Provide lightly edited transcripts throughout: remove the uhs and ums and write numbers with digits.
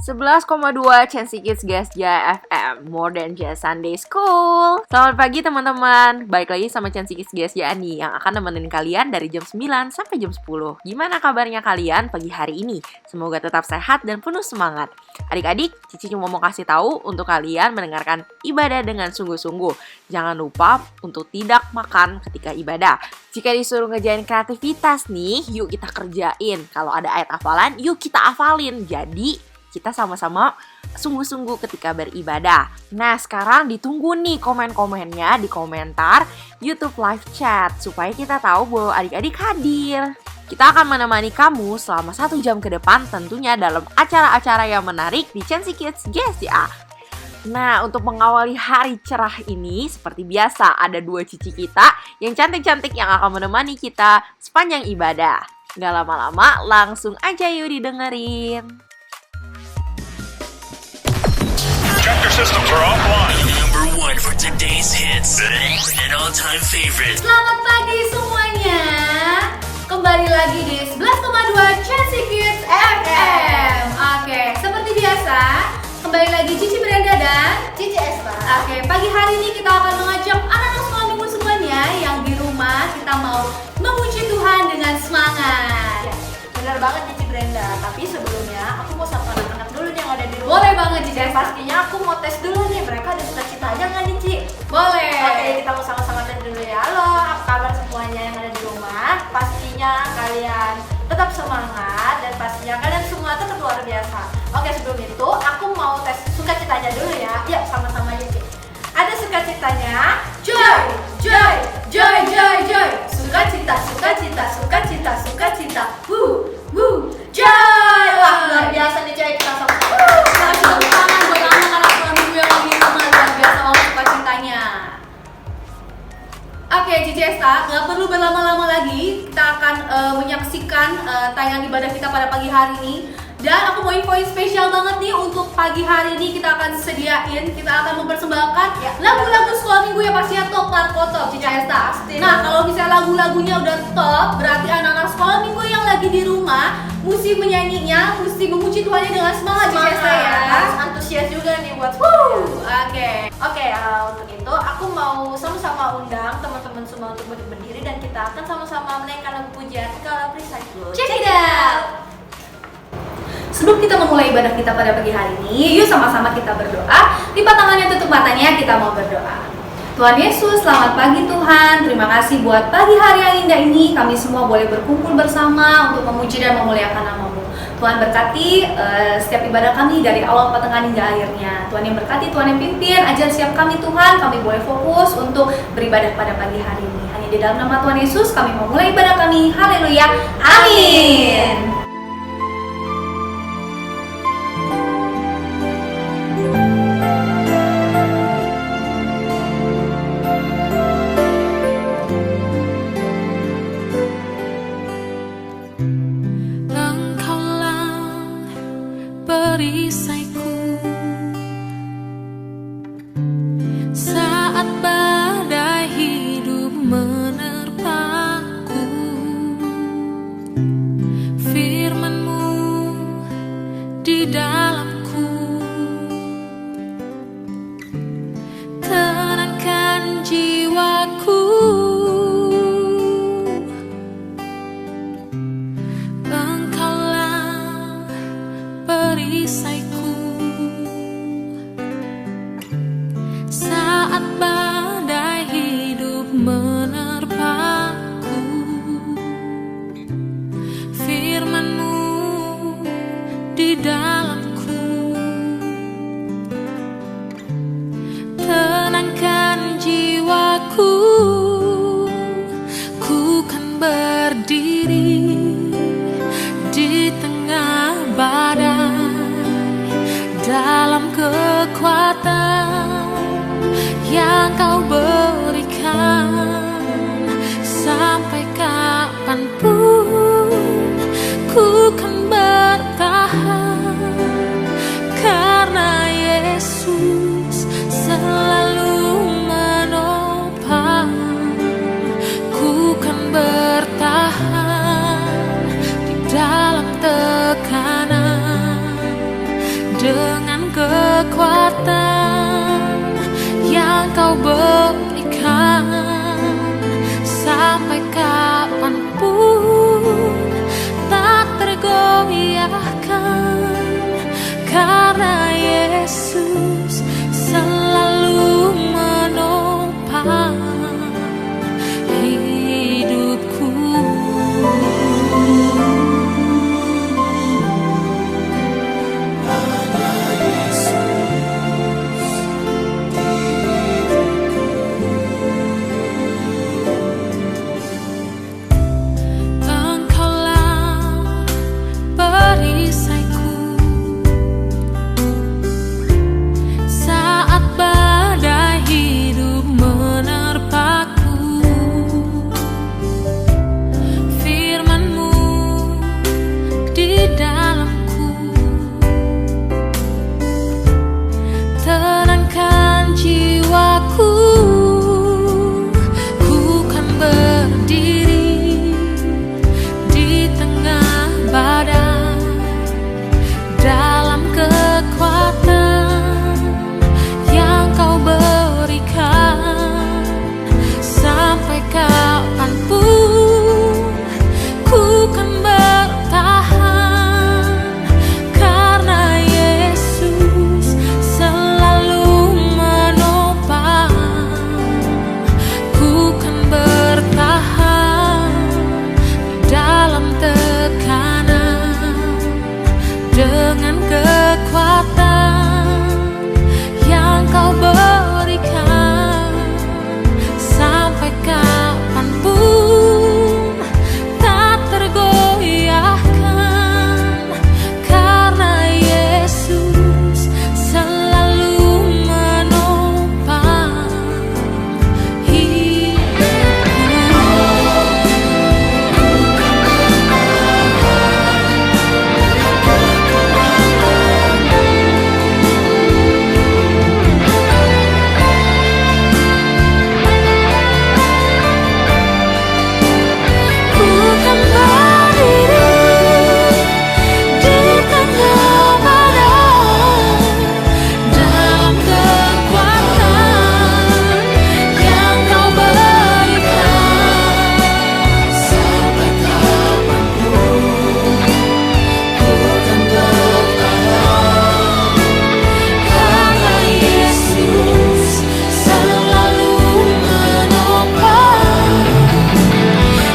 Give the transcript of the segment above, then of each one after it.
11,2 Chelsea Kids Gesja FM, More Than Just Sunday School. Selamat pagi teman-teman. Balik lagi sama Chelsea Kids Gesja nih, yang akan nemenin kalian dari jam 9 sampai jam 10. Gimana kabarnya kalian pagi hari ini? Semoga tetap sehat dan penuh semangat. Adik-adik, Cici cuma mau kasih tahu untuk kalian mendengarkan ibadah dengan sungguh-sungguh. Jangan lupa untuk tidak makan ketika ibadah. Jika disuruh ngerjain kreativitas nih, yuk kita kerjain. Kalau ada ayat hafalan, yuk kita hafalin. Jadi kita sama-sama sungguh-sungguh ketika beribadah. Nah, sekarang ditunggu nih komen-komennya di komentar YouTube live chat supaya kita tahu bahwa adik-adik hadir. Kita akan menemani kamu selama 1 jam ke depan tentunya dalam acara-acara yang menarik di Chelsea Kids GSJA. Nah, untuk mengawali hari cerah ini, seperti biasa ada 2 cici kita yang cantik-cantik yang akan menemani kita sepanjang ibadah. Gak lama-lama, langsung aja yuk didengerin. Tractor systems are offline. Number 1 for today's hits and all-time favorite. Selamat pagi semuanya. Kembali lagi di 11,2 Chelsea Kids FM. Oke, seperti biasa, kembali lagi Cici Brenda dan Cici Espa. Oke, pagi hari ini kita akan mengajak anak-anak sekolah minggu semuanya yang di rumah kita mau memuji Tuhan dengan semangat. Ya, benar banget Cici Brenda. Tapi sebelumnya aku mau sapa anak-anak dulu nih yang ada di rumah. Boleh banget Cici Dan Espa. pastinya aku mau tes dulu nih, mereka ada cita-citanya nggak nih Ci? Boleh. Oke, kita mau sama-sama tes dulu ya. Halo, apa kabar semuanya yang ada di rumah? Pastinya kalian tetap semangat dan pastinya kalian semua tetap luar biasa. Oke, sebelum itu aku mau tes sukacitanya dulu ya. Yuk, sama-sama aja Ci. Ada sukacitanya. Joy, joy, joy, joy, joy. Sukacita, sukacita, sukacita, sukacita. Joy. Wah, luar biasa nih Ci, kita sama-sama. Kasih tepuk tangan buat anak-anak sekolah minggu yang lagi di rumah, luar biasa banget sukacitanya. Oke, Cici Esta, nggak perlu berlama-lama lagi. Kita akan menyaksikan tayangan ibadah kita pada pagi hari ini. Dan aku mau infoin spesial banget nih untuk pagi hari ini kita akan sediain, kita akan mempersembahkan lagu-lagu sekolah minggu yang pastinya top Marco top, Cici Esta. Nah, kalau misalnya lagu-lagunya udah top, berarti anak-anak sekolah minggu yang lagi di rumah mesti menyanyinya, mesti memuji Tuhannya dengan semangat, Cici Esta ya. Harus antusias juga nih buat Oke. Oke, untuk itu aku mau sama-sama undang teman-teman semua untuk berdiri dan kita akan sama-sama menaikkan lagu pujian Kalau Recycle. Check it out. Sebelum kita memulai ibadah kita pada pagi hari ini, yuk sama-sama kita berdoa. Lipat tangannya, tutup matanya, kita mau berdoa. Tuhan Yesus, selamat pagi Tuhan. Terima kasih buat pagi hari yang indah ini. Kami semua boleh berkumpul bersama untuk memuji dan memuliakan nama-Mu. Tuhan berkati setiap ibadah kami dari awal, pertengahan hingga akhirnya. Tuhan yang berkati, Tuhan yang pimpin, ajar setiap kami Tuhan. Kami boleh fokus untuk beribadah pada pagi hari ini. Hanya di dalam nama Tuhan Yesus kami memulai ibadah kami. Haleluya. Amin. Perisaiku saat badai hidup menerpaku, firman-Mu di dalamku tenangkan jiwaku. Perisaiku saat badai hidup menerpaku, firman-Mu di dalamku tenangkan jiwaku. Ku kan berdiri di tengah badai dalam kekuatan yang Kau berikan. Sampai kapanpun ku kan bertahan, karena Yesus selalu menopang. Ku kan bertahan di dalam tekanan dengan kekuatan yang Kau berikan, sampai kapanpun tak tergoyahkan, karena Yesus selalu menopang hidupku. Engkaulah perisaiku saat badai hidup menerpaku. Firman-Mu di dalamku tenangkan jiwaku. Ku kan berdiri di tengah badai dalam kekuatan yang Kau berikan, sampai kapanpun ku kan bertahan, karena Yesus selalu menopang. Ku kan bertahan dalam tekanan dengan kekuatan yang Kau berikan, sampai kapanpun tak tergoyahkan, karena Yesus selalu menopang hidupku. Ku kan berdiri di tengah badai dalam kekuatan yang Kau berikan, sampai kapanpun ku kan bertahan, karena Yesus selalu menopang.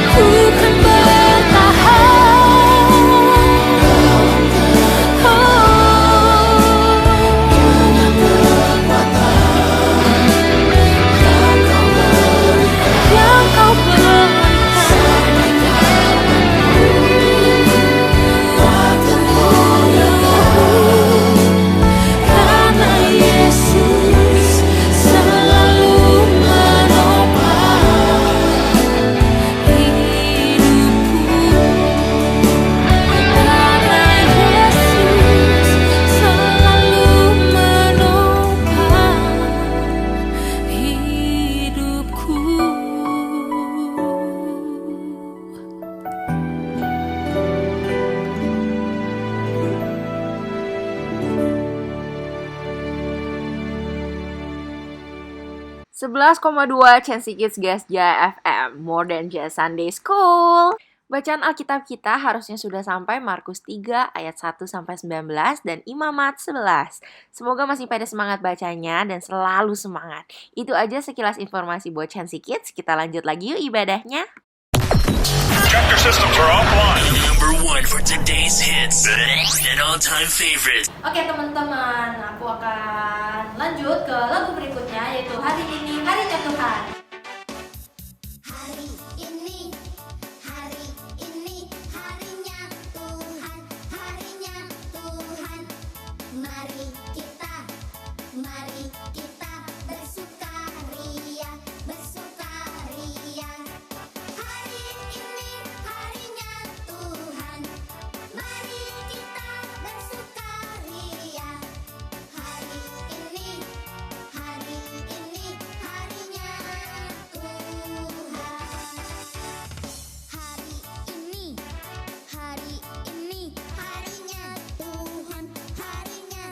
Ku kan bertahan dengan kekuatan yang Kau berikan, karena Yesus selalu menopang hidupku, karena Yesus selalu menopang hidupku. Sebelas koma dua Chelsea Kids Gesja FM, More Than Just Sunday School. Bacaan Alkitab kita harusnya sudah sampai Markus 3 ayat 1 sampai 19 dan Imamat 11. Semoga masih pada semangat bacanya dan selalu semangat. Itu aja sekilas informasi buat Chelsea Kids. Kita lanjut lagi yuk ibadahnya. Check your systems are offline. Number one for today's hits and all-time favorites. Oke teman-teman, aku akan lanjut ke lagu berikutnya, yaitu Hari Ini Harinya Tuhan. Hari ini harinya Tuhan, harinya Tuhan. Mari kita bersukaria, bersukaria. Hari ini harinya Tuhan, mari kita bersukaria. Hari ini harinya Tuhan, harinya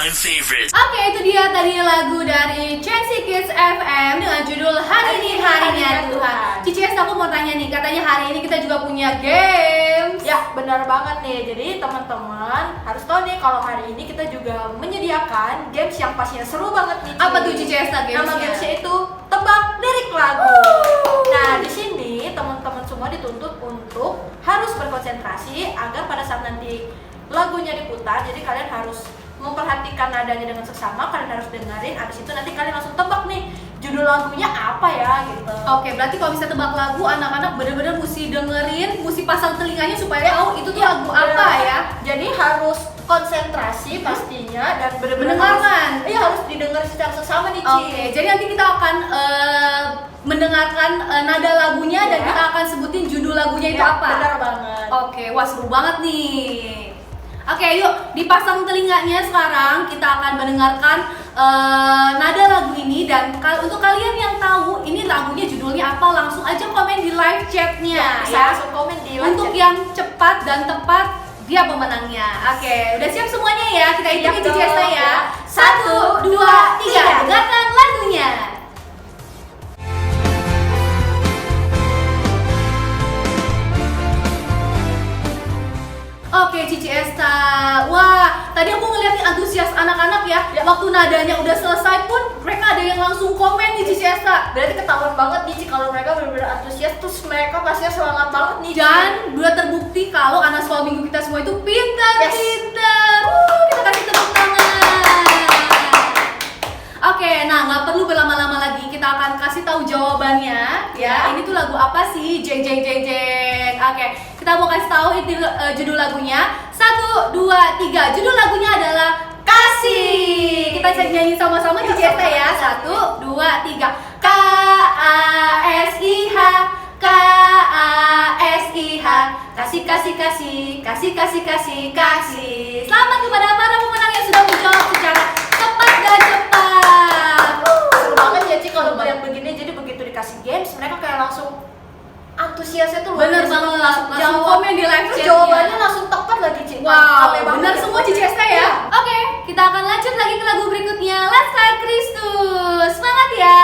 all-time favorites. Oke, itu dia tadi lagu dari Chelsea Kids FM dengan judul Hari Ini Harinya Tuhan. Cici, aku mau tanya nih, katanya hari ini kita juga punya games. Ya, benar banget nih. Jadi teman-teman harus tahu nih kalau hari ini kita juga menyediakan games yang pastinya seru banget nih. Ci. Apa tuh Cici Esta gamesnya? Nama gamesnya itu tebak lirik lagu. Nah, di sini teman-teman semua dituntut untuk harus berkonsentrasi agar pada saat nanti lagunya diputar, jadi kalian harus memperhatikan nadanya dengan seksama, kalian harus dengerin, habis itu nanti kalian langsung tebak nih judul lagunya apa ya gitu. Oke, berarti kalau bisa tebak lagu, anak-anak bener-bener mesti dengerin, mesti pasang telinganya supaya tahu itu tuh lagu apa ya. Jadi harus konsentrasi pastinya dan bener-bener Mendengarkan. Iya, harus didengar secara seksama nih, Ci. Oke, jadi nanti kita akan mendengarkan nada lagunya dan Iya. kita akan sebutin judul lagunya itu Ya, apa. benar banget. Oke, wah seru banget nih. Oke, yuk dipasang telinganya sekarang. Kita akan mendengarkan nada lagu ini dan untuk kalian yang tahu ini lagunya judulnya apa, langsung aja komen di live chatnya Bisa ya. langsung komen di live Untuk chat. yang cepat dan tepat dia pemenangnya. Oke, udah siap semuanya ya? Kita hitung Siap Cici Esta dong, ya. ya. 1, 2, 3. Dengarkan lagunya. Oke, Cici Esta. Wah, tadi aku ngeliat nih antusias anak-anak ya. Waktu nadanya udah selesai pun mereka ada yang langsung komen nih Cici Esta. Berarti ketahuan banget nih, Ci, kalau mereka benar-benar antusias, terus mereka pastinya semangat banget nih, Ci. Dan udah terbukti kalau anak sekolah minggu kita semua itu pintar-pintar. Kita kasih tepuk tangan. Oke, nah nggak perlu berlama-lama lagi, kita akan kasih tahu jawabannya ya. Ini tuh lagu apa sih? Jeng jeng jeng jeng. Oke, kita mau kasih tahu itu judul lagunya. 1, 2, 3. Judul lagunya adalah Kasih. Kita nyanyi sama-sama di Esta ya. 1, 2, 3. K-A-S-I-H. K-A-S-I-H. Kasih, kasih, kasih. Kasih, kasih, kasih, kasih. Selamat kepada para pemenang yang sudah menjawab secara cepat dan cepat. Seru banget ya, Ci, kalau melihat begini. Jadi begitu dikasih games, mereka kayak langsung antusiasnya tuh luar Bener biasa. banget. Langsung Langsung jawab. komen di live Terus chatnya. jawabannya langsung tepat lagi, Ci. Wow, Rame banget benar ya. semua Cici Esta ya. Oke, kita akan lanjut lagi ke lagu berikutnya. Let's Start Kristus. Semangat ya.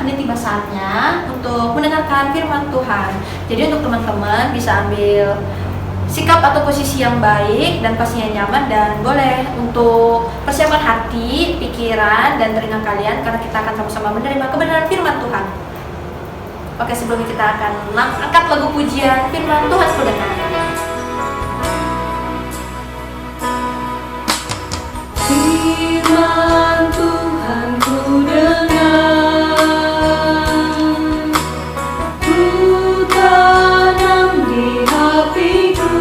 ini tiba saatnya untuk mendengarkan firman Tuhan. Jadi untuk teman-teman bisa ambil sikap atau posisi yang baik dan pastinya nyaman, dan boleh untuk persiapkan hati, pikiran, dan telinga kalian karena kita akan sama-sama menerima kebenaran firman Tuhan. Oke, sebelumnya kita akan angkat lagu pujian firman Tuhan ku dengar. Firman Tuhan ku dengar, ku tanam di hatiku,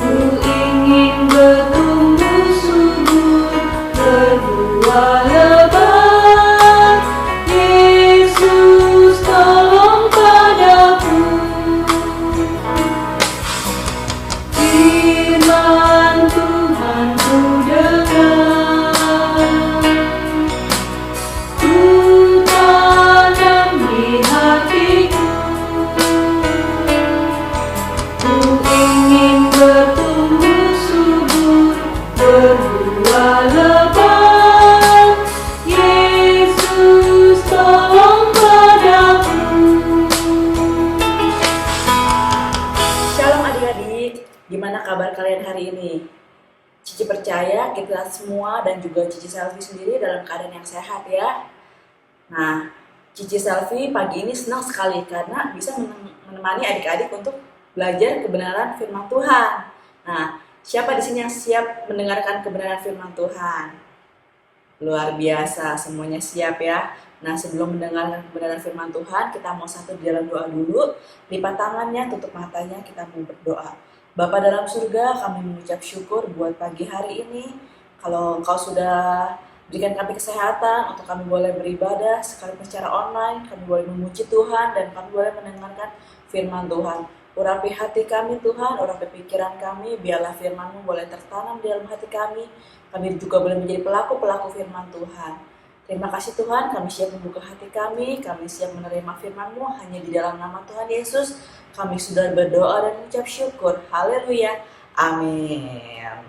ku ingin bertumbuh subur, berbuah lebat. Yesus tolong padaku. Firman Tuhan ku dengar, ku tanam di hatiku, ku ingin bertumbuh subur, berbuah lebat. Yesus tolong padaku. Shalom adik-adik, gimana kabar kalian hari ini? Cici percaya kita semua dan juga Cici Selfie sendiri dalam keadaan yang sehat ya. Nah, Cici Selfie pagi ini senang sekali karena bisa menemani adik-adik untuk belajar kebenaran firman Tuhan. Nah, siapa di sini yang siap mendengarkan kebenaran firman Tuhan? Luar biasa, semuanya siap ya. Nah, sebelum mendengarkan kebenaran firman Tuhan, kita mau satu di dalam doa dulu. Lipat tangannya, tutup matanya, kita mau berdoa. Bapa dalam surga, kami mengucap syukur buat pagi hari ini. Kalau Engkau sudah berikan kami kesehatan untuk kami boleh beribadah sekalipun secara online, kami boleh memuji Tuhan dan kami boleh mendengarkan firman Tuhan. Urapi hati kami Tuhan, urapi pikiran kami, biarlah firman-Mu boleh tertanam di dalam hati kami. Kami juga boleh menjadi pelaku-pelaku firman Tuhan. Terima kasih Tuhan, kami siap membuka hati kami siap menerima firman-Mu hanya di dalam nama Tuhan Yesus. Kami sudah berdoa dan mengucap syukur. Haleluya. Amin.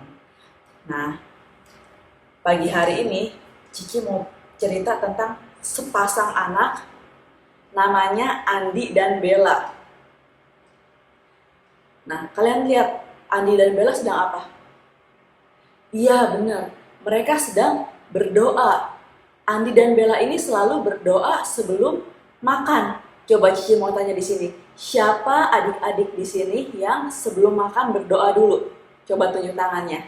Nah, pagi hari ini Cici mau cerita tentang sepasang anak namanya Andi dan Bella. Nah, kalian lihat Andi dan Bella sedang apa? Iya, benar. Mereka sedang berdoa. Andi dan Bella ini selalu berdoa sebelum makan. Coba Cici mau tanya di sini, siapa adik-adik di sini yang sebelum makan berdoa dulu? Coba tunjuk tangannya.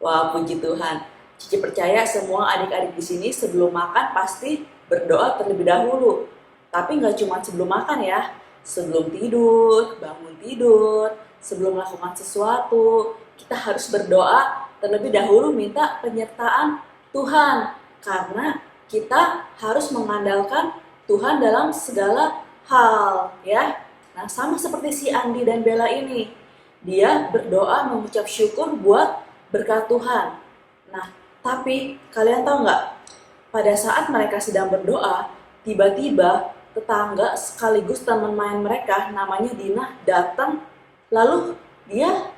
Wah, puji Tuhan. Cici percaya semua adik-adik di sini sebelum makan pasti berdoa terlebih dahulu. Tapi nggak cuma sebelum makan ya. Sebelum tidur, bangun tidur, sebelum melakukan sesuatu, kita harus berdoa terlebih dahulu minta penyertaan Tuhan. Karena kita harus mengandalkan Tuhan dalam segala hal ya. Nah, sama seperti si Andi dan Bella ini. Dia berdoa mengucap syukur buat berkat Tuhan. Nah, tapi kalian tahu nggak? Pada saat mereka sedang berdoa, tiba-tiba tetangga sekaligus teman main mereka namanya Dina datang. Lalu dia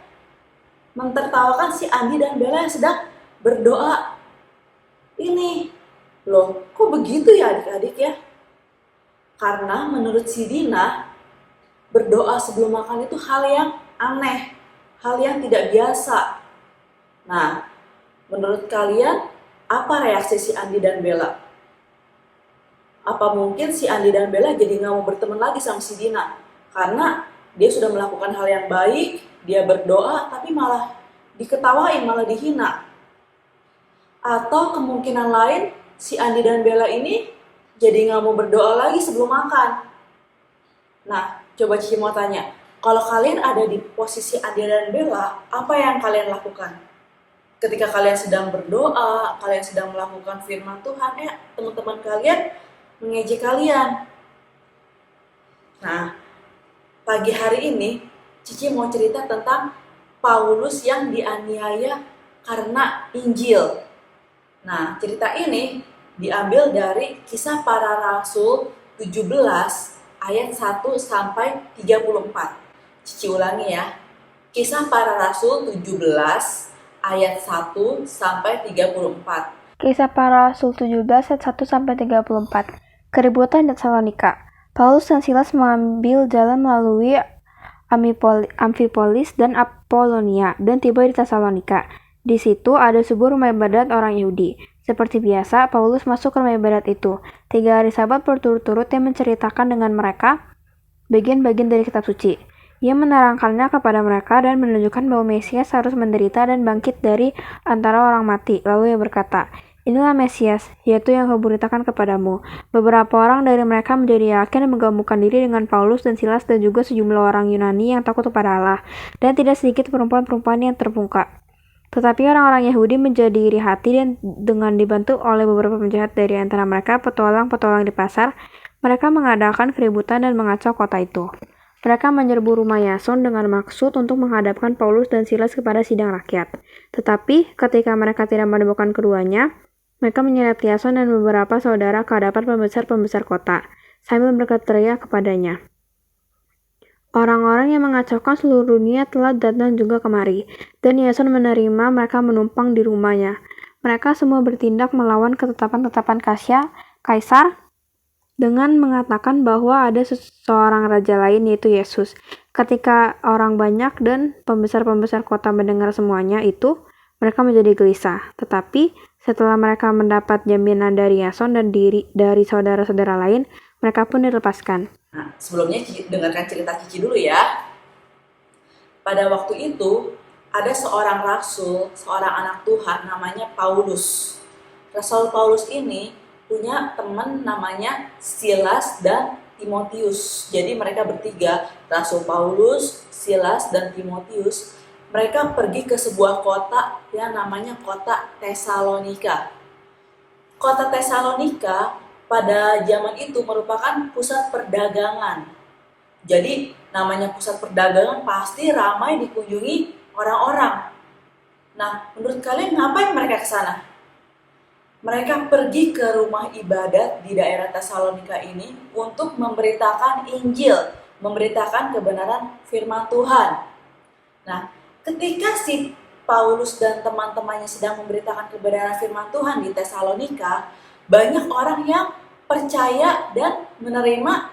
mentertawakan si Andi dan Bella yang sedang berdoa. Ini, loh, kok begitu ya adik-adik ya? Karena menurut si Dina, berdoa sebelum makan itu hal yang aneh, hal yang tidak biasa. Nah, menurut kalian, apa reaksi si Andi dan Bella? Apa mungkin si Andi dan Bella jadi nggak mau berteman lagi sama si Dina? Karena dia sudah melakukan hal yang baik, dia berdoa, tapi malah diketawain, malah dihina. Atau kemungkinan lain, si Andi dan Bella ini jadi nggak mau berdoa lagi sebelum makan. Nah, coba Cici mau tanya, kalau kalian ada di posisi Andi dan Bella, apa yang kalian lakukan? Ketika kalian sedang berdoa, kalian sedang melakukan firman Tuhan, teman-teman kalian mengejek kalian. Nah, pagi hari ini, Cici mau cerita tentang Paulus yang dianiaya karena Injil. Nah, cerita ini diambil dari Kisah Para Rasul 17 ayat 1 sampai 34. Cici ulangi ya. Kisah Para Rasul 17 ayat 1 sampai 34. Kisah Para Rasul 17 ayat 1-34. Keributan di Tesalonika. Paulus dan Silas mengambil jalan melalui Amfipolis dan Apolonia dan tiba di Tesalonika. Di situ ada sebuah rumah ibadat orang Yahudi. Seperti biasa, Paulus masuk ke rumah ibadat itu. 3 hari Sabat berturut-turut yang menceritakan dengan mereka bagian-bagian dari kitab suci. Ia menerangkannya kepada mereka dan menunjukkan bahwa Mesias harus menderita dan bangkit dari antara orang mati. Lalu ia berkata, "Inilah Mesias, yaitu yang kuberitakan kepadamu." Beberapa orang dari mereka menjadi yakin dan menggabungkan diri dengan Paulus dan Silas dan juga sejumlah orang Yunani yang takut kepada Allah, dan tidak sedikit perempuan-perempuan yang terbuka. Tetapi orang-orang Yahudi menjadi iri hati dan dengan dibantu oleh beberapa penjahat dari antara mereka, petualang-petualang di pasar, mereka mengadakan keributan dan mengacau kota itu. Mereka menyerbu rumah Yason dengan maksud untuk menghadapkan Paulus dan Silas kepada sidang rakyat. Tetapi ketika mereka tidak menemukan keduanya, mereka menyeret Yason dan beberapa saudara ke hadapan pembesar-pembesar kota, sambil berteriak kepadanya, "Orang-orang yang mengacaukan seluruh dunia telah datang juga kemari." Dan Yason menerima mereka menumpang di rumahnya. Mereka semua bertindak melawan ketetapan-ketetapan Kaisar dengan mengatakan bahwa ada seseorang raja lain, yaitu Yesus. Ketika orang banyak dan pembesar-pembesar kota mendengar semuanya itu, mereka menjadi gelisah. Tetapi setelah mereka mendapat jaminan dari Yason dan dari saudara-saudara lain, mereka pun dilepaskan. Nah, sebelumnya dengarkan cerita Cici dulu ya. Pada waktu itu, ada seorang rasul, seorang anak Tuhan namanya Paulus. Rasul Paulus ini punya teman namanya Silas dan Timotius. Jadi mereka bertiga, Rasul Paulus, Silas, dan Timotius, mereka pergi ke sebuah kota yang namanya kota Tesalonika. Kota Tesalonika pada zaman itu merupakan pusat perdagangan. Jadi namanya pusat perdagangan pasti ramai dikunjungi orang-orang. Nah, menurut kalian ngapain mereka ke sana? Mereka pergi ke rumah ibadat di daerah Tesalonika ini untuk memberitakan Injil, memberitakan kebenaran firman Tuhan. Nah, ketika si Paulus dan teman-temannya sedang memberitakan kebenaran firman Tuhan di Tesalonika, banyak orang yang percaya dan menerima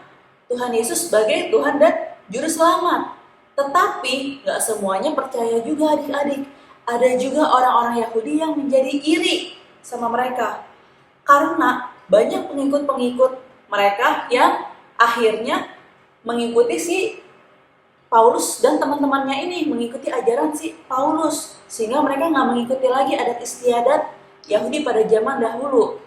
Tuhan Yesus sebagai Tuhan dan Juru Selamat. Tetapi nggak semuanya percaya juga adik-adik. Ada juga orang-orang Yahudi yang menjadi iri sama mereka, karena banyak pengikut-pengikut mereka yang akhirnya mengikuti si Paulus dan teman-temannya ini, mengikuti ajaran si Paulus, sehingga mereka nggak mengikuti lagi adat istiadat Yahudi pada zaman dahulu.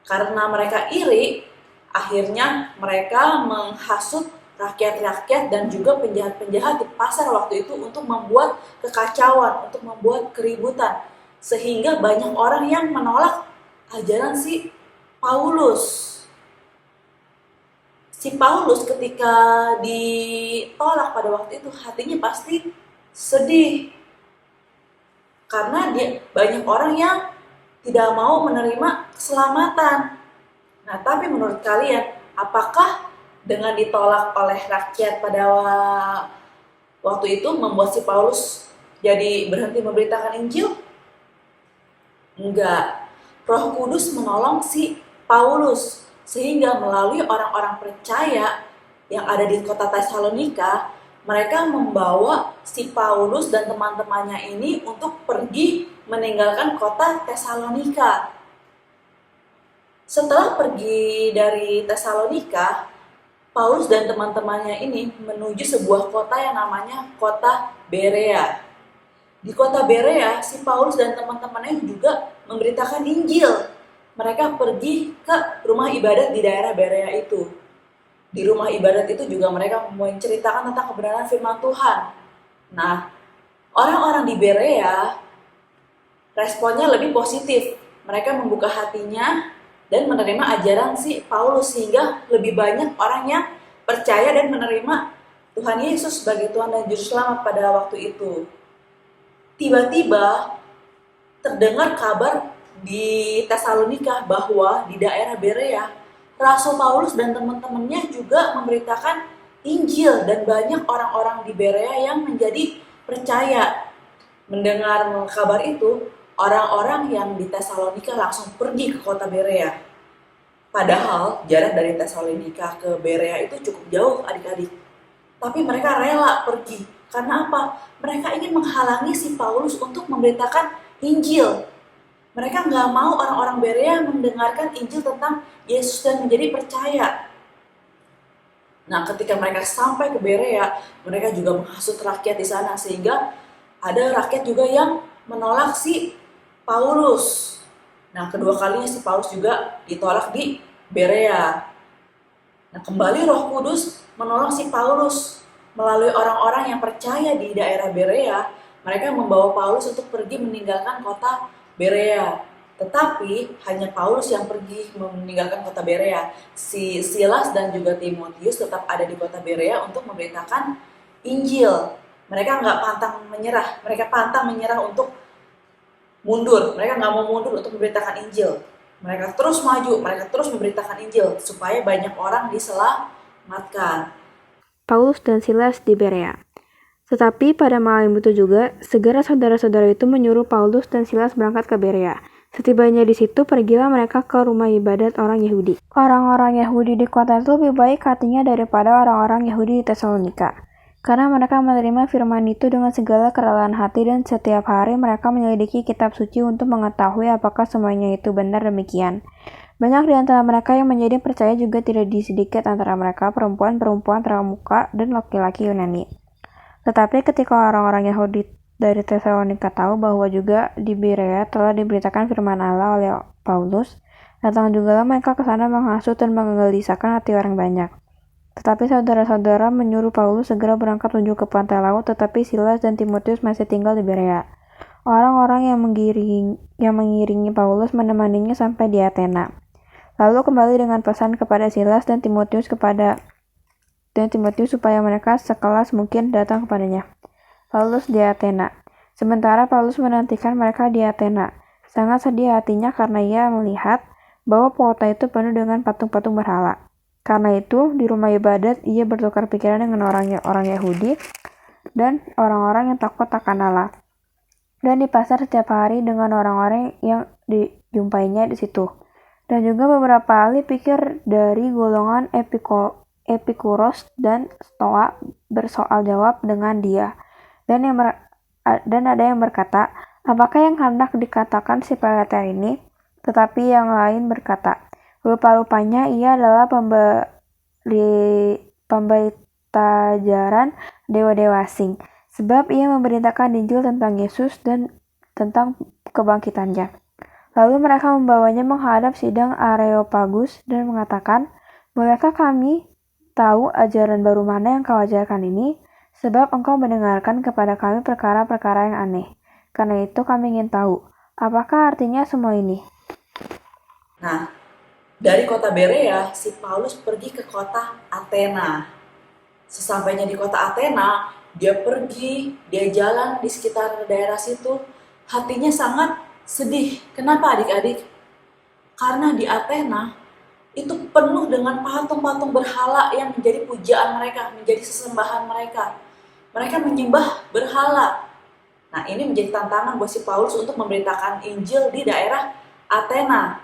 Karena mereka iri, akhirnya mereka menghasut rakyat-rakyat dan juga penjahat-penjahat di pasar waktu itu untuk membuat kekacauan, untuk membuat keributan, sehingga banyak orang yang menolak ajaran si Paulus. Si Paulus ketika ditolak pada waktu itu, hatinya pasti sedih. Karena banyak orang yang tidak mau menerima keselamatan. Nah, tapi menurut kalian, apakah dengan ditolak oleh rakyat pada waktu itu membuat si Paulus jadi berhenti memberitakan Injil? Enggak. Roh Kudus menolong si Paulus, sehingga melalui orang-orang percaya yang ada di kota Tesalonika, mereka membawa si Paulus dan teman-temannya ini untuk pergi meninggalkan kota Tesalonika. Setelah pergi dari Tesalonika, Paulus dan teman-temannya ini menuju sebuah kota yang namanya kota Berea. Di kota Berea, si Paulus dan teman-temannya juga memberitakan Injil. Mereka pergi ke rumah ibadat di daerah Berea itu. Di rumah ibadat itu juga mereka menceritakan tentang kebenaran firman Tuhan. Nah, orang-orang di Berea responnya lebih positif. Mereka membuka hatinya dan menerima ajaran si Paulus, sehingga lebih banyak orang yang percaya dan menerima Tuhan Yesus sebagai Tuhan dan Juru Selamat pada waktu itu. Tiba-tiba terdengar kabar di Tesalonika bahwa di daerah Berea, Rasul Paulus dan teman-temannya juga memberitakan Injil, dan banyak orang-orang di Berea yang menjadi percaya. Mendengar kabar itu, orang-orang yang di Tesalonika langsung pergi ke kota Berea. Padahal jarak dari Tesalonika ke Berea itu cukup jauh adik-adik. Tapi mereka rela pergi. Karena apa? Mereka ingin menghalangi si Paulus untuk memberitakan Injil. Mereka nggak mau orang-orang Berea mendengarkan Injil tentang Yesus dan menjadi percaya. Nah, ketika mereka sampai ke Berea, mereka juga menghasut rakyat di sana. Sehingga ada rakyat juga yang menolak si Paulus. Nah, kedua kalinya si Paulus juga ditolak di Berea. Nah, kembali Roh Kudus menolong si Paulus melalui orang-orang yang percaya di daerah Berea. Mereka membawa Paulus untuk pergi meninggalkan kota Berea. Tetapi hanya Paulus yang pergi meninggalkan kota Berea. Si Silas dan juga Timotius tetap ada di kota Berea untuk memberitakan Injil. Mereka nggak pantang menyerah. Mereka pantang menyerah untuk mundur. Mereka nggak mau mundur untuk memberitakan Injil. Mereka terus maju. Mereka terus memberitakan Injil supaya banyak orang diselamatkan. Paulus dan Silas di Berea. Tetapi pada malam itu juga, segera saudara-saudara itu menyuruh Paulus dan Silas berangkat ke Berea. Setibanya di situ, pergilah mereka ke rumah ibadat orang Yahudi. Orang-orang Yahudi di kota itu lebih baik hatinya daripada orang-orang Yahudi di Tesalonika. Karena mereka menerima firman itu dengan segala kerelaan hati dan setiap hari mereka menyelidiki kitab suci untuk mengetahui apakah semuanya itu benar demikian. Banyak di antara mereka yang menjadi percaya juga tidak sedikit antara mereka perempuan-perempuan terkemuka dan laki-laki Yunani. Tetapi ketika orang-orang Yahudi dari Tesalonika tahu bahwa juga di Berea telah diberitakan firman Allah oleh Paulus, datang juga mereka ke sana menghasut dan menggelisahkan hati orang banyak. Tetapi saudara-saudara menyuruh Paulus segera berangkat menuju ke pantai laut, tetapi Silas dan Timotius masih tinggal di Berea. Orang-orang yang mengiringi Paulus menemaninya sampai di Athena. Lalu kembali dengan pesan kepada Silas dan Timotius supaya mereka sekelas mungkin datang kepadanya. Paulus di Athena. Sementara Paulus menantikan mereka di Athena. Sangat sedih hatinya karena ia melihat bahwa kota itu penuh dengan patung-patung berhala. Karena itu, di rumah ibadat ia bertukar pikiran dengan orang Yahudi dan orang-orang yang takut akan Allah. Dan di pasar setiap hari dengan orang-orang yang dijumpainya di situ. Dan juga beberapa ahli pikir dari golongan Epikuros dan Stoa bersoal jawab dengan dia. Dan ada yang berkata, apakah yang hendak dikatakan si Peletr ini? Tetapi yang lain berkata, rupa-rupanya ia adalah pemberita ajaran dewa-dewa asing. Sebab ia memberitakan Injil tentang Yesus dan tentang kebangkitannya. Lalu mereka membawanya menghadap sidang Areopagus dan mengatakan, bolehkah kami tahu ajaran baru mana yang kau ajarkan ini? Sebab engkau mendengarkan kepada kami perkara-perkara yang aneh. Karena itu kami ingin tahu, apakah artinya semua ini? Nah, dari kota Berea, si Paulus pergi ke kota Athena. Sesampainya di kota Athena, dia jalan di sekitar daerah situ. Hatinya sangat sedih. Kenapa adik-adik? Karena di Athena itu penuh dengan patung-patung berhala yang menjadi pujaan mereka, menjadi sesembahan mereka. Mereka menyembah berhala. Nah, ini menjadi tantangan buat si Paulus untuk memberitakan Injil di daerah Athena.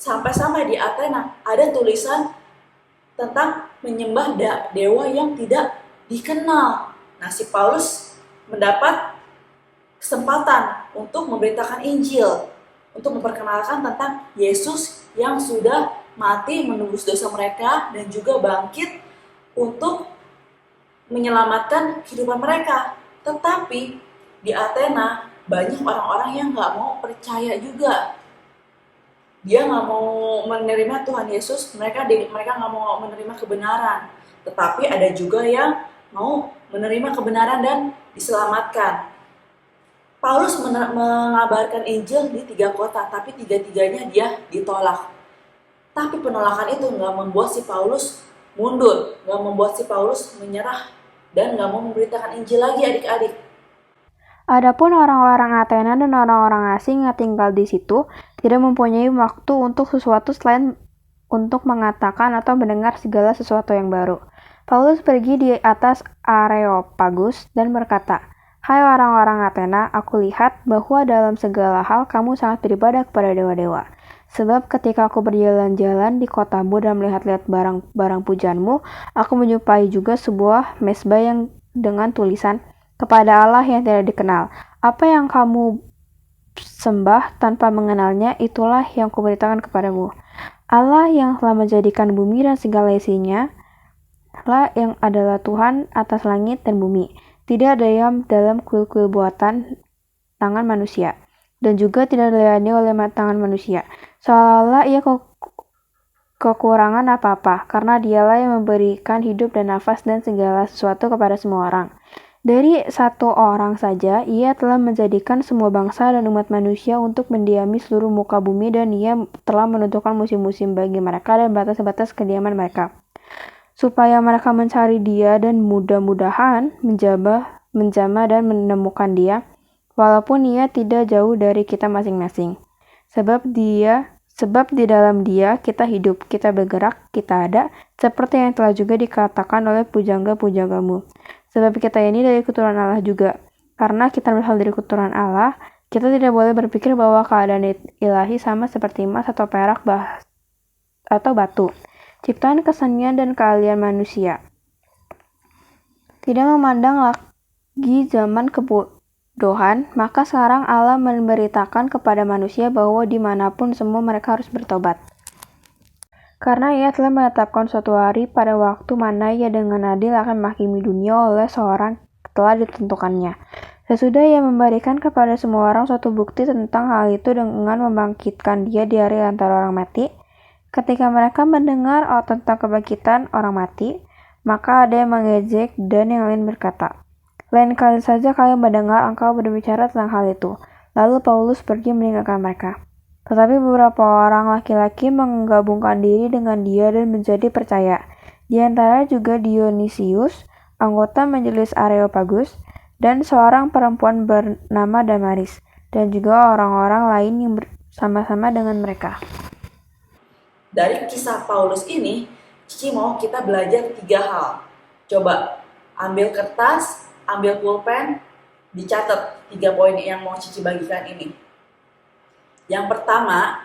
Sampai-sampai di Athena ada tulisan tentang menyembah dewa yang tidak dikenal. Nah, si Paulus mendapat kesempatan untuk memberitakan Injil, untuk memperkenalkan tentang Yesus yang sudah mati menebus dosa mereka dan juga bangkit untuk menyelamatkan kehidupan mereka. Tetapi di Athena banyak orang-orang yang nggak mau percaya juga. Dia nggak mau menerima Tuhan Yesus, mereka nggak mau menerima kebenaran. Tetapi ada juga yang mau menerima kebenaran dan diselamatkan. Paulus mengabarkan Injil di 3 kota, tapi 3-tiganya dia ditolak. Tapi penolakan itu nggak membuat si Paulus mundur, nggak membuat si Paulus menyerah, dan nggak mau memberitakan Injil lagi adik-adik. Adapun orang-orang Athena dan orang-orang asing yang tinggal di situ tidak mempunyai waktu untuk sesuatu selain untuk mengatakan atau mendengar segala sesuatu yang baru. Paulus pergi di atas Areopagus dan berkata, Hai orang-orang Athena, aku lihat bahwa dalam segala hal kamu sangat beribadah kepada dewa-dewa. Sebab ketika aku berjalan-jalan di kotamu dan melihat-lihat barang-barang pujaanmu, aku menjumpai juga sebuah mesbah yang dengan tulisan, kepada Allah yang tidak dikenal. Apa yang kamu sembah tanpa mengenalnya, itulah yang kuberitakan kepadamu. Allah yang telah menjadikan bumi dan segala isinya, lah yang adalah Tuhan atas langit dan bumi. Tidak ada yang dalam kuil-kuil buatan tangan manusia, dan juga tidak dilayani oleh tangan manusia. Seolah-olah ia kekurangan apa-apa, karena dialah yang memberikan hidup dan nafas dan segala sesuatu kepada semua orang. Dari satu orang saja, ia telah menjadikan semua bangsa dan umat manusia untuk mendiami seluruh muka bumi, dan ia telah menentukan musim-musim bagi mereka dan batas-batas kediaman mereka, supaya mereka mencari dia dan mudah-mudahan menjamah dan menemukan dia, walaupun ia tidak jauh dari kita masing-masing. Sebab di dalam dia kita hidup, kita bergerak, kita ada, seperti yang telah juga dikatakan oleh pujangga-pujanggamu. Sebab kita ini dari keturunan Allah juga. Karena kita berasal dari keturunan Allah, kita tidak boleh berpikir bahwa keadaan ilahi sama seperti emas atau perak atau batu, ciptaan kesenian dan keahlian manusia. Tidak memandang lagi zaman kebodohan, maka sekarang Allah memberitakan kepada manusia bahwa dimanapun semua mereka harus bertobat. Karena ia telah menetapkan suatu hari pada waktu mana ia dengan adil akan menghakimi dunia oleh seorang telah ditentukannya. Sesudah ia memberikan kepada semua orang suatu bukti tentang hal itu dengan membangkitkan dia di hari antara orang mati. Ketika mereka mendengar tentang kebangkitan orang mati, maka ada yang mengejek dan yang lain berkata, lain kali saja kalian mendengar engkau berbicara tentang hal itu. Lalu Paulus pergi meninggalkan mereka. Tetapi beberapa orang laki-laki menggabungkan diri dengan dia dan menjadi percaya. Di antara juga Dionysius, anggota majelis Areopagus, dan seorang perempuan bernama Damaris, dan juga orang-orang lain yang bersama-sama dengan mereka. Dari kisah Paulus ini, Cici mau kita belajar 3 hal. Coba ambil kertas, ambil pulpen, dicatat 3 poin yang mau Cici bagikan ini. Yang pertama,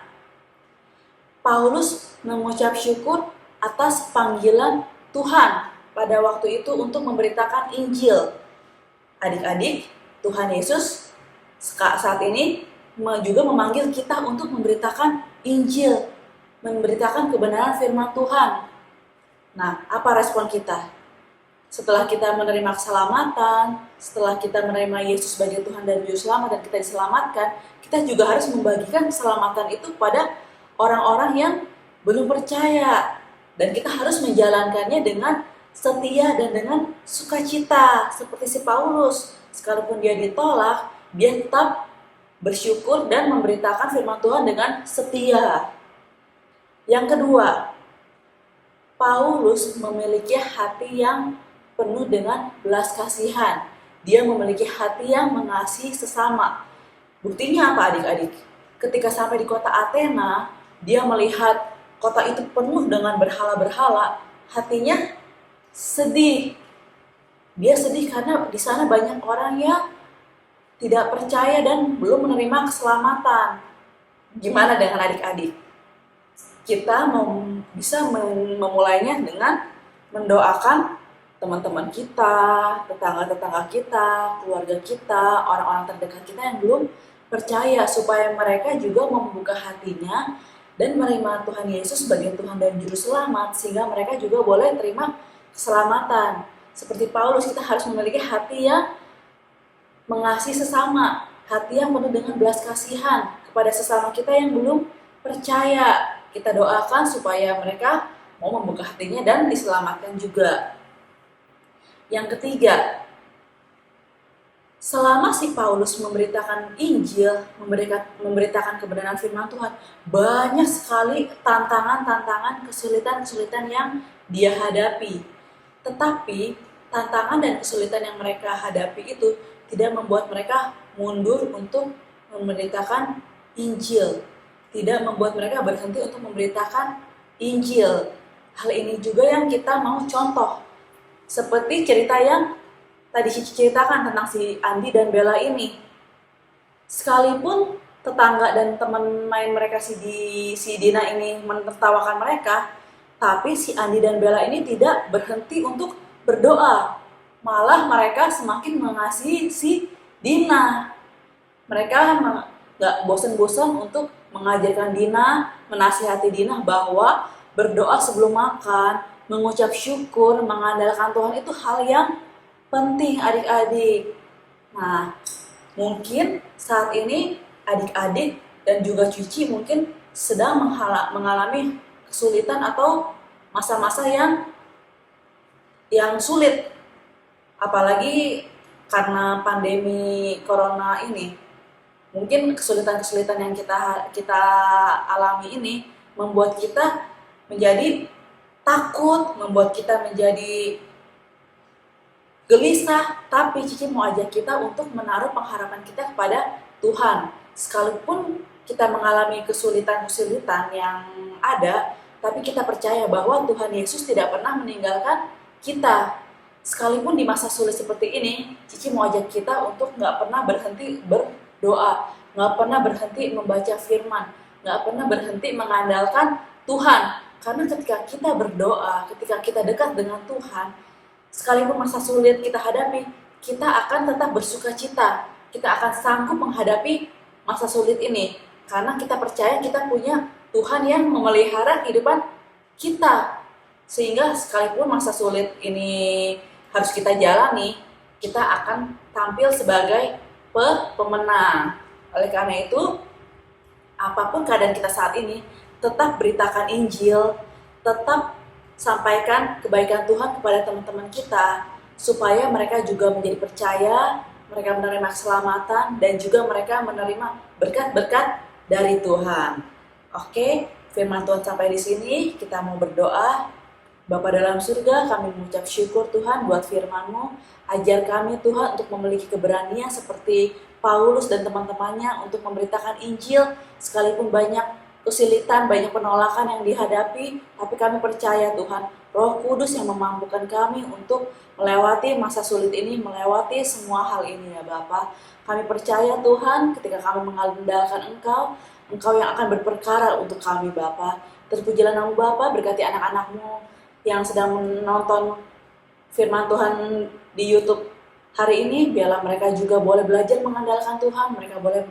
Paulus mengucap syukur atas panggilan Tuhan pada waktu itu untuk memberitakan Injil. Adik-adik, Tuhan Yesus saat ini juga memanggil kita untuk memberitakan Injil, memberitakan kebenaran firman Tuhan. Nah, apa respon kita? Setelah kita menerima keselamatan, setelah kita menerima Yesus sebagai Tuhan dan Juru Selamat dan kita diselamatkan, kita juga harus membagikan keselamatan itu kepada orang-orang yang belum percaya. Dan kita harus menjalankannya dengan setia dan dengan sukacita. Seperti si Paulus, sekalipun dia ditolak, dia tetap bersyukur dan memberitakan firman Tuhan dengan setia. Yang kedua, Paulus memiliki hati yang penuh dengan belas kasihan. Dia memiliki hati yang mengasihi sesama. Buktinya apa adik-adik? Ketika sampai di kota Athena, dia melihat kota itu penuh dengan berhala-berhala, hatinya sedih. Dia sedih karena di sana banyak orang yang tidak percaya dan belum menerima keselamatan. Gimana dengan adik-adik? Kita bisa memulainya dengan mendoakan teman-teman kita, tetangga-tetangga kita, keluarga kita, orang-orang terdekat kita yang belum percaya, supaya mereka juga membuka hatinya dan menerima Tuhan Yesus sebagai Tuhan dan Juru Selamat, sehingga mereka juga boleh terima keselamatan. Seperti Paulus, kita harus memiliki hati yang mengasihi sesama, hati yang penuh dengan belas kasihan kepada sesama kita yang belum percaya. Kita doakan supaya mereka mau membuka hatinya dan diselamatkan juga. Yang ketiga, selama si Paulus memberitakan Injil, memberitakan kebenaran firman Tuhan, banyak sekali tantangan-tantangan, kesulitan-kesulitan yang dia hadapi. Tetapi tantangan dan kesulitan yang mereka hadapi itu tidak membuat mereka mundur untuk memberitakan Injil, tidak membuat mereka berhenti untuk memberitakan Injil. Hal ini juga yang kita mau contoh, seperti cerita yang tadi Cici ceritakan tentang si Andi dan Bella ini. Sekalipun tetangga dan teman main mereka si Dina ini menertawakan mereka, tapi si Andi dan Bella ini tidak berhenti untuk berdoa. Malah mereka semakin mengasihi si Dina. Mereka nggak bosan-bosan untuk mengajarkan Dina, menasihati Dina bahwa berdoa sebelum makan, mengucap syukur, mengandalkan Tuhan itu hal yang penting adik-adik. Nah, mungkin saat ini adik-adik dan juga Cici mungkin sedang mengalami kesulitan atau masa-masa yang sulit. Apalagi karena pandemi corona ini. Mungkin kesulitan-kesulitan yang kita alami ini membuat kita menjadi takut, membuat kita menjadi gelisah, tapi Cici mau ajak kita untuk menaruh pengharapan kita kepada Tuhan. Sekalipun kita mengalami kesulitan-kesulitan yang ada, tapi kita percaya bahwa Tuhan Yesus tidak pernah meninggalkan kita. Sekalipun di masa sulit seperti ini, Cici mau ajak kita untuk nggak pernah berhenti berdoa, nggak pernah berhenti membaca firman, nggak pernah berhenti mengandalkan Tuhan. Karena ketika kita berdoa, ketika kita dekat dengan Tuhan, sekalipun masa sulit kita hadapi, kita akan tetap bersuka cita. Kita akan sanggup menghadapi masa sulit ini. Karena kita percaya kita punya Tuhan yang memelihara kehidupan kita. Sehingga sekalipun masa sulit ini harus kita jalani, kita akan tampil sebagai pemenang. Oleh karena itu, apapun keadaan kita saat ini, tetap beritakan Injil, tetap sampaikan kebaikan Tuhan kepada teman-teman kita, supaya mereka juga menjadi percaya, mereka menerima keselamatan, dan juga mereka menerima berkat-berkat dari Tuhan. Oke, firman Tuhan sampai di sini, kita mau berdoa. Bapa dalam surga, kami mengucap syukur Tuhan buat firman-Mu. Ajar kami Tuhan untuk memiliki keberanian seperti Paulus dan teman-temannya untuk memberitakan Injil, sekalipun banyak kesulitan, banyak penolakan yang dihadapi, tapi kami percaya Tuhan, Roh Kudus yang memampukan kami untuk melewati masa sulit ini, melewati semua hal ini ya Bapa. Kami percaya Tuhan, ketika kami mengandalkan Engkau yang akan berperkara untuk kami Bapa. Terpujilah nama Bapa, berkati anak-anak-Mu yang sedang menonton firman Tuhan di YouTube hari ini, biarlah mereka juga boleh belajar mengandalkan Tuhan, mereka boleh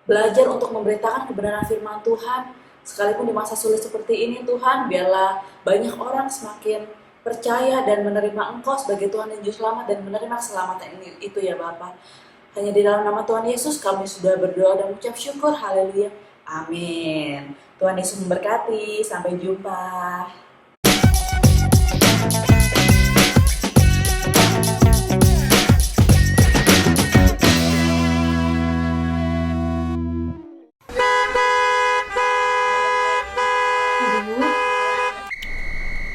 belajar untuk memberitakan kebenaran firman Tuhan. Sekalipun di masa sulit seperti ini Tuhan, biarlah banyak orang semakin percaya dan menerima Engkau sebagai Tuhan dan Juru Selamat dan menerima keselamatan itu ya Bapa. Hanya di dalam nama Tuhan Yesus kami sudah berdoa dan mengucap syukur. Haleluya. Amin. Tuhan Yesus memberkati. Sampai jumpa.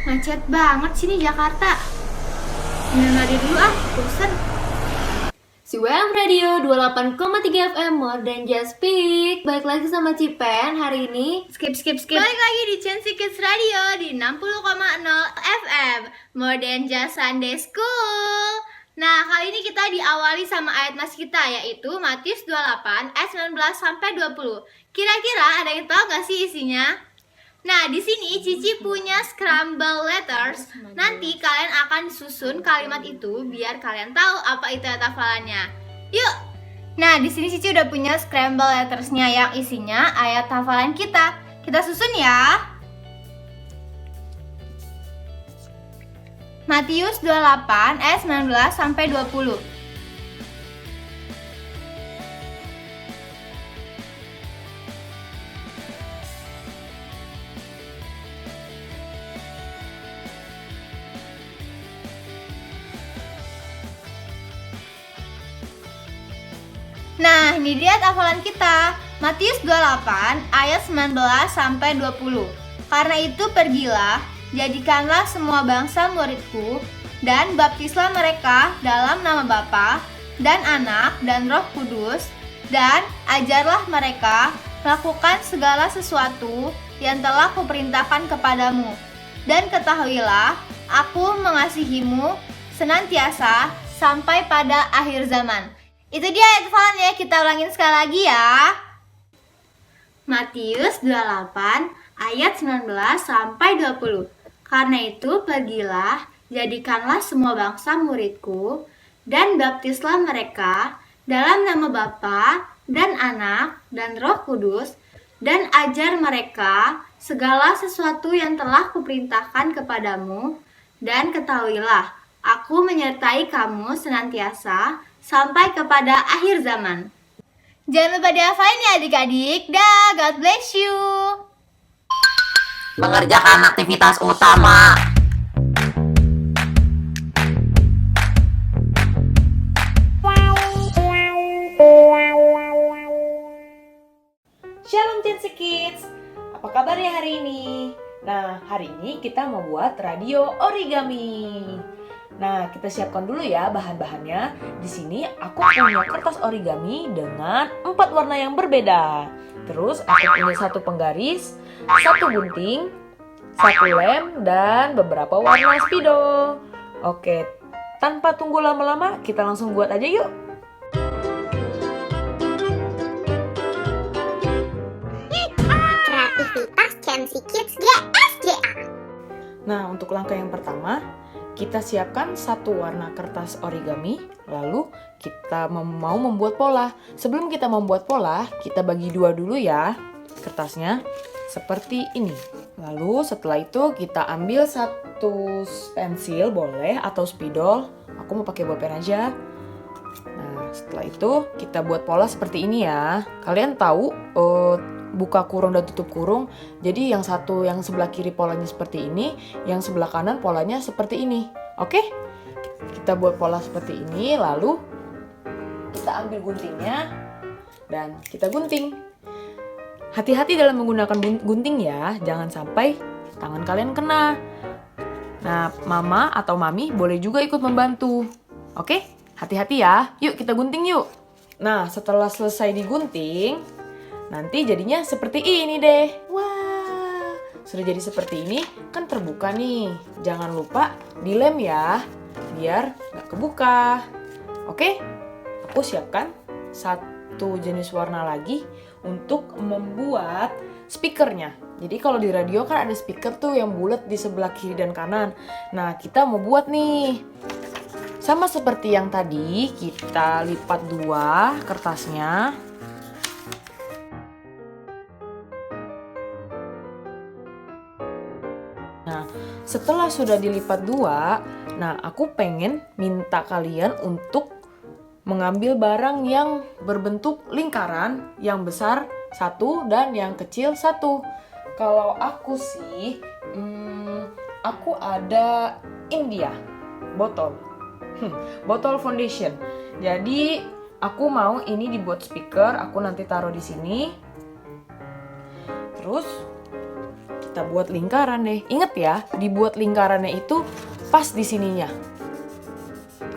Macet banget sini Jakarta. Minum radio dulu ah, bosan. CWM Radio 28,3 FM More Than Just Speak. Balik lagi sama Cipen hari ini. Skip. Balik lagi di Chelsea Kids Radio di 60,0 FM More Than Just Sunday School. Nah, kali ini kita diawali sama ayat mas kita, yaitu Matius 28 ayat 19 sampai 20. Kira-kira ada yang tahu gak sih isinya? Nah, di sini Cici punya scramble letters. Nanti kalian akan susun kalimat itu biar kalian tahu apa itu ayat hafalannya. Yuk. Nah, di sini Cici udah punya scramble lettersnya yang isinya ayat hafalan kita. Kita susun ya. Matius 28 ayat 19 sampai 20. Nah, ini dia hafalan kita. Matius 28 ayat 19 sampai 20. Karena itu pergilah, jadikanlah semua bangsa muridku dan baptislah mereka dalam nama Bapa dan Anak dan Roh Kudus, dan ajarlah mereka melakukan segala sesuatu yang telah kuperintahkan kepadamu. Dan ketahuilah, aku mengasihimu senantiasa sampai pada akhir zaman. Itu dia ayat hafalannya, kita ulangin sekali lagi ya. Matius 28 ayat 19 sampai 20. Karena itu pergilah, jadikanlah semua bangsa muridku, dan baptislah mereka dalam nama Bapa dan Anak dan Roh Kudus, dan ajar mereka segala sesuatu yang telah kuperintahkan kepadamu, dan ketahuilah, aku menyertai kamu senantiasa sampai kepada akhir zaman. Jangan lupa dihafalin ya adik-adik. Dah, God bless you. Mengerjakan aktivitas utama. Shalom Chelsea Kids, apa kabarnya hari ini? Nah, hari ini kita mau buat radio origami. Nah, kita siapkan dulu ya bahan-bahannya. Di sini aku punya kertas origami dengan 4 warna yang berbeda. Terus aku punya 1 penggaris, 1 gunting, 1 lem, dan beberapa warna spidol. Oke, tanpa tunggu lama-lama, kita langsung buat aja yuk. Kreativitas Chelsea Kids GSGA. Nah, untuk langkah yang pertama, kita siapkan 1 warna kertas origami, lalu kita mau membuat pola. Sebelum kita membuat pola, kita bagi 2 dulu ya kertasnya, seperti ini. Lalu setelah itu kita ambil 1 pensil boleh atau spidol, aku mau pakai bolpen aja. Nah, setelah itu kita buat pola seperti ini ya. Kalian tahu buka kurung dan tutup kurung. Jadi yang satu yang sebelah kiri polanya seperti ini, yang sebelah kanan polanya seperti ini. Oke? Kita buat pola seperti ini, lalu kita ambil guntingnya dan kita gunting. Hati-hati dalam menggunakan gunting ya, jangan sampai tangan kalian kena. Nah, mama atau mami boleh juga ikut membantu. Oke? Hati-hati ya. Yuk kita gunting yuk. Nah, setelah selesai digunting, nanti jadinya seperti ini deh. Wah, sudah jadi seperti ini, kan terbuka nih. Jangan lupa dilem ya, biar nggak kebuka. Oke, aku siapkan 1 jenis warna lagi untuk membuat speakernya. Jadi kalau di radio kan ada speaker tuh yang bulat di sebelah kiri dan kanan. Nah, kita mau buat nih. Sama seperti yang tadi, kita lipat 2 kertasnya. Nah, setelah sudah dilipat 2, nah aku pengen minta kalian untuk mengambil barang yang berbentuk lingkaran, yang besar 1 dan yang kecil 1. Kalau aku sih, aku ada India, botol foundation. Jadi aku mau ini dibuat speaker, aku nanti taruh di sini. Terus kita buat lingkaran deh. Ingat ya, dibuat lingkarannya itu pas di sininya.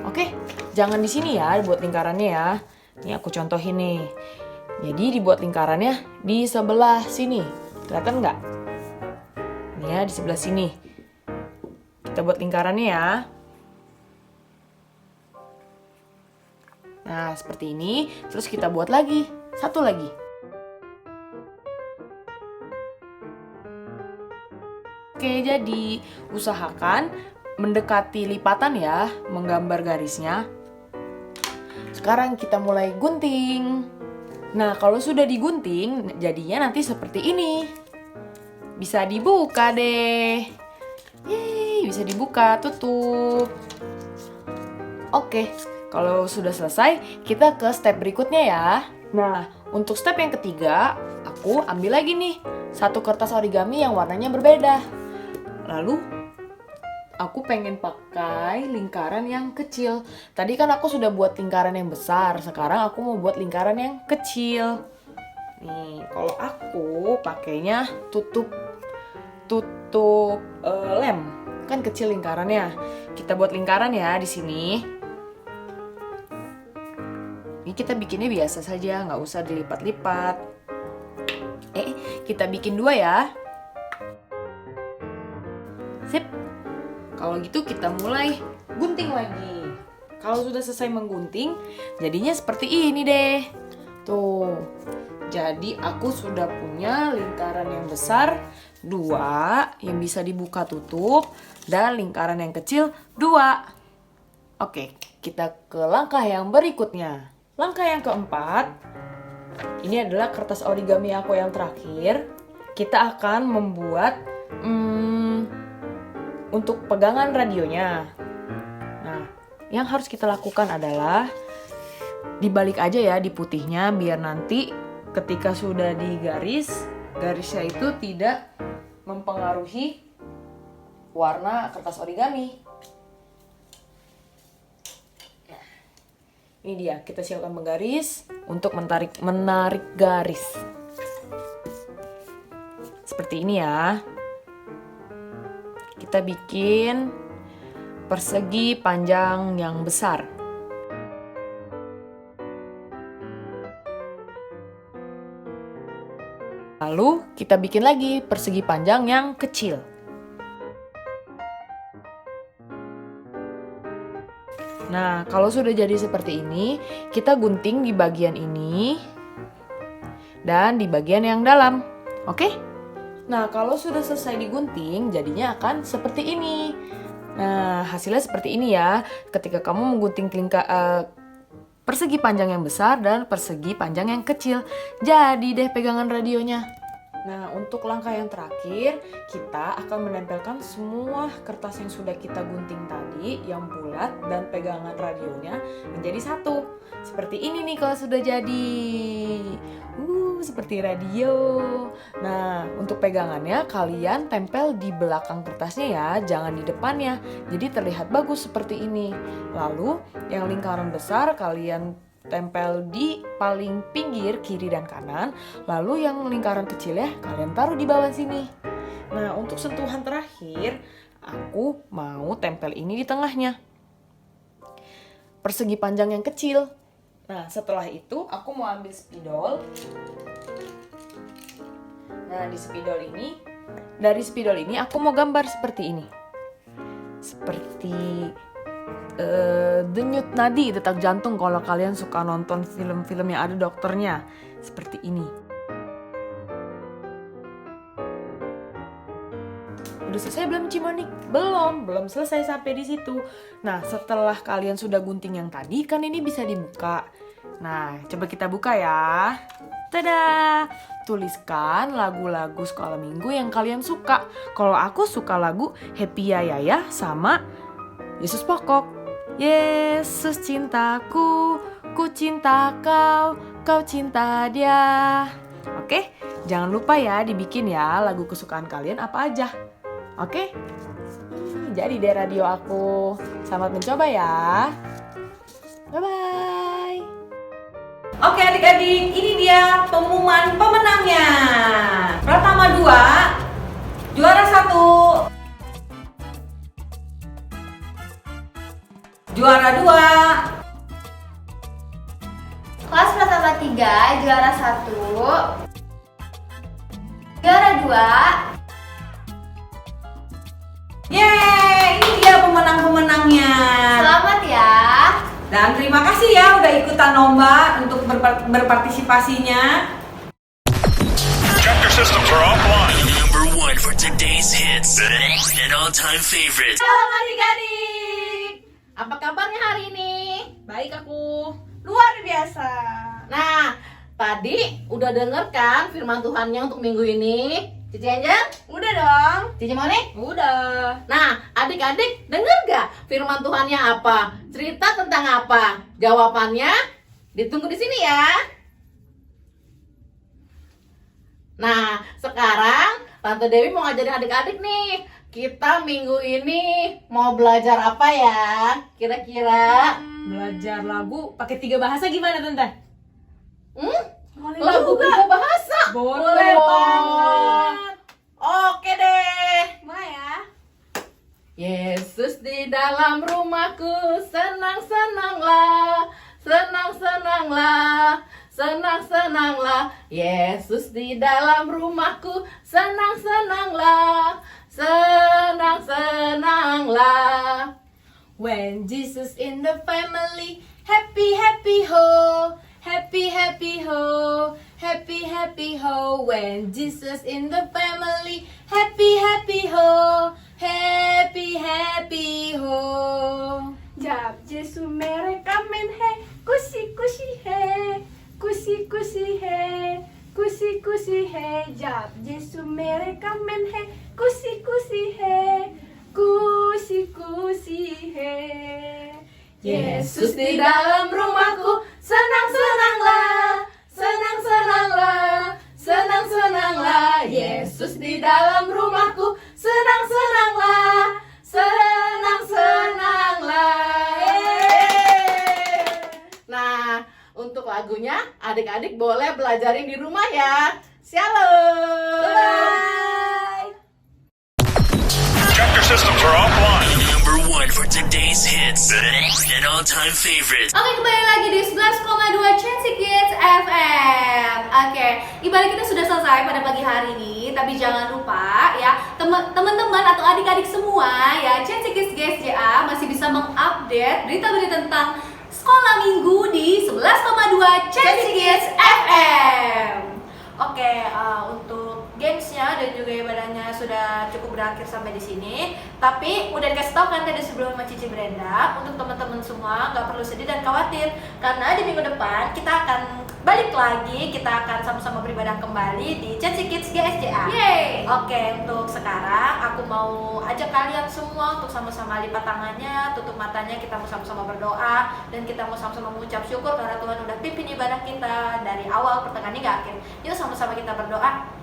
Oke, jangan di sini ya dibuat lingkarannya ya. Ini aku contohin nih. Jadi dibuat lingkarannya di sebelah sini. Kelihatan nggak? Ini ya, di sebelah sini. Kita buat lingkarannya ya. Nah, seperti ini. Terus kita buat lagi. 1 lagi. Oke, jadi usahakan mendekati lipatan ya, menggambar garisnya. Sekarang kita mulai gunting. Nah, kalau sudah digunting, jadinya nanti seperti ini. Bisa dibuka deh. Yeay, bisa dibuka, tutup. Oke, kalau sudah selesai, kita ke step berikutnya ya. Nah, untuk step yang ketiga, aku ambil lagi nih 1 kertas origami yang warnanya berbeda. Lalu aku pengen pakai lingkaran yang kecil. Tadi kan aku sudah buat lingkaran yang besar. Sekarang aku mau buat lingkaran yang kecil. Nih, kalau aku pakainya tutup lem. Kan kecil lingkarannya. Kita buat lingkaran ya di sini. Ini kita bikinnya biasa saja, nggak usah dilipat-lipat. Kita bikin 2 ya. Sip. Kalau gitu kita mulai gunting lagi. kalau sudah selesai menggunting, jadinya seperti ini deh. Tuh, jadi aku sudah punya lingkaran yang besar 2 yang bisa dibuka tutup dan lingkaran yang kecil 2. Oke, kita ke langkah yang berikutnya. Langkah yang keempat, ini adalah kertas origami aku yang terakhir. Kita akan membuat untuk pegangan radionya. Nah, yang harus kita lakukan adalah dibalik aja ya di putihnya, biar nanti ketika sudah digaris, garisnya itu tidak mempengaruhi warna kertas origami. Ini dia, kita siapkan menggaris untuk menarik garis. Seperti ini ya. Kita bikin persegi panjang yang besar. Lalu kita bikin lagi persegi panjang yang kecil. Nah, kalau sudah jadi seperti ini, kita gunting di bagian ini dan di bagian yang dalam. Oke? Nah, kalau sudah selesai digunting, jadinya akan seperti ini. Nah, hasilnya seperti ini ya. Ketika kamu menggunting persegi panjang yang besar dan persegi panjang yang kecil, jadi deh pegangan radionya. Nah, untuk langkah yang terakhir, kita akan menempelkan semua kertas yang sudah kita gunting tadi, yang bulat dan pegangan radionya menjadi satu. Seperti ini nih kalau sudah jadi. Seperti radio. Nah, untuk pegangannya kalian tempel di belakang kertasnya ya, jangan di depannya. Jadi terlihat bagus seperti ini. Lalu, yang lingkaran besar kalian tempel di paling pinggir kiri dan kanan. Lalu yang lingkaran kecil ya kalian taruh di bawah sini. Nah, untuk sentuhan terakhir, aku mau tempel ini di tengahnya. Persegi panjang yang kecil. Nah, setelah itu aku mau ambil spidol. Nah, dari spidol ini aku mau gambar seperti ini. Seperti denyut nadi, detak jantung kalau kalian suka nonton film-film yang ada dokternya. Seperti ini. Udah selesai belum Cimonik? Belum selesai sampai di situ. Nah, setelah kalian sudah gunting yang tadi, kan ini bisa dibuka. Nah, coba kita buka ya. Tada! Tuliskan lagu-lagu sekolah minggu yang kalian suka. Kalau aku suka lagu Happy Ya Ya sama Yesus Pokok. Yesus cintaku, ku cinta kau, kau cinta dia. Oke, jangan lupa ya dibikin ya lagu kesukaan kalian apa aja. Oke? Jadi deh radio aku. Selamat mencoba ya. Bye-bye. Oke adik-adik, ini dia pengumuman pemenangnya. Pratama 2, juara 1. Juara 2. Kelas Pratama 3, juara 1. Juara 2. Yeay, ini dia pemenang-pemenangnya. Selamat ya. Dan terima kasih ya udah ikutan lomba untuk berpartisipasinya. Check your systems are offline. Number 1 for today's hits and all-time favorites. Halo adik-adik, apa kabarnya hari ini? Baik aku. Luar biasa. Nah, tadi udah denger kan firman Tuhannya untuk minggu ini? Cici Angel? Udah dong. Cici Monik? Udah. Nah, adik-adik denger gak firman Tuhannya apa? Cerita tentang apa? Jawabannya ditunggu di sini ya. Nah, sekarang Tante Dewi mau ngajarin adik-adik nih. Kita minggu ini mau belajar apa ya? Kira-kira? Belajar lagu pakai 3 bahasa gimana, Tante? Lagu 3 bahasa? Boleh banget. Oke deh. Maya. Yesus di dalam rumahku, senang-senanglah, senang-senanglah, senang-senanglah. Yesus di dalam rumahku, senang-senanglah, senang-senanglah. When Jesus in the family, happy, happy, ho. Happy, happy, ho. Happy, happy, ho. When Jesus in the family, happy, happy, ho. Happy, happy, ho. Jab Jesu mere kamen hai, kusi, kusi hai. Kusi, kusi hai. Kusi, kusi hai. Jab Jesu mere kamen hai, kusi, kusi hai. Kusi, kusi hai. Yesus di dalam rumahku, senang-senanglah, senang-senanglah, senang-senanglah. Yesus di dalam rumahku, senang-senanglah, senang-senanglah. Nah, untuk lagunya adik-adik boleh belajarin di rumah ya. Shalom. Bye. Check your systems are offline. Number 1 for today's hits and all-time favorites. Oke, kembali lagi di 11,2 Chelsea Kids FM. Oke, ibadah kita sudah selesai pada pagi hari ini. Tapi jangan lupa ya, teman-teman atau adik-adik semua ya, Chelsea Kids GSJA masih bisa mengupdate berita-berita tentang sekolah minggu di 11,2 Chelsea Kids FM. Oke, untuk gamesnya dan juga ibadahnya sudah cukup berakhir sampai di sini. Tapi udah dikasih tau kan tadi sebelum sama Cici Brenda, untuk teman-teman semua nggak perlu sedih dan khawatir, karena di minggu depan kita akan balik lagi, kita akan sama-sama beribadah kembali di Chelsea Kids GSJA. Yeay. Oke, untuk sekarang aku mau ajak kalian semua untuk sama-sama lipat tangannya, tutup matanya, kita mau sama-sama berdoa dan kita mau sama-sama mengucap syukur karena Tuhan udah pimpin ibadah kita dari awal pertengahan hingga akhir. Yuk sama-sama kita berdoa.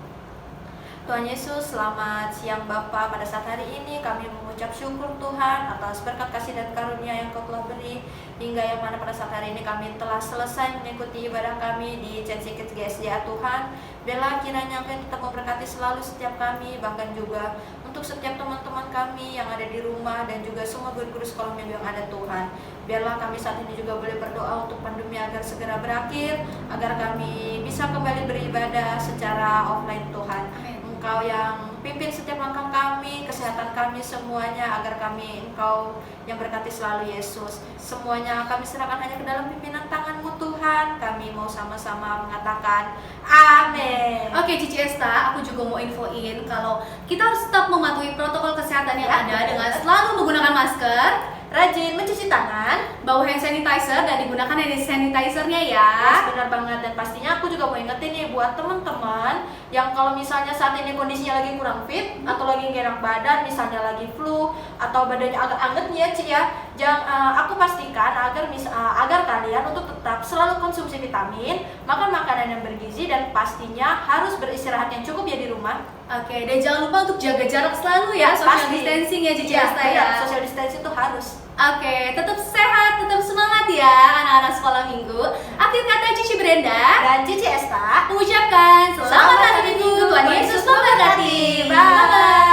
Tuhan Yesus, selamat siang Bapa. Pada saat hari ini kami mengucap syukur Tuhan atas berkat kasih dan karunia yang Kau telah beri, hingga yang mana pada saat hari ini kami telah selesai mengikuti ibadah kami di Chelsea Kids GSJA Tuhan. Biarlah kiranya Engkau tetap memberkati selalu setiap kami, bahkan juga untuk setiap teman-teman kami yang ada di rumah dan juga semua guru-guru sekolah minggu yang ada Tuhan. Biarlah kami saat ini juga boleh berdoa untuk pandemi agar segera berakhir, agar kami bisa kembali beribadah secara offline Tuhan. Engkau yang pimpin setiap langkah kami, kesehatan kami semuanya, agar kami Engkau yang berkati selalu Yesus. Semuanya kami serahkan hanya ke dalam pimpinan tangan-Mu Tuhan. Kami mau sama-sama mengatakan amin. Oke Cici Esta, aku juga mau infoin kalau kita harus tetap mematuhi protokol kesehatan yang ada dengan selalu menggunakan masker, rajin mencuci tangan, bawa hand sanitizer dan digunakan hand sanitizernya ya. Yes, benar banget. Dan pastinya aku juga mau ingetin nih buat teman-teman yang kalau misalnya saat ini kondisinya lagi kurang fit atau lagi gak enak badan, misalnya lagi flu atau badannya agak anget nih ya Ci ya, aku pastikan agar kalian untuk tetap selalu konsumsi vitamin, makan makanan yang bergizi, dan pastinya harus beristirahat yang cukup ya di rumah. Oke, dan jangan lupa untuk jaga jarak selalu ya, social distancing ya Cici Esta ya. Social distancing itu harus. Oke, tetap sehat, tetap semangat ya anak-anak sekolah minggu. Akhir kata Cici Brenda dan Cici Esta mengucapkan selamat hari Minggu, Tuhan Yesus memberkati. Bye.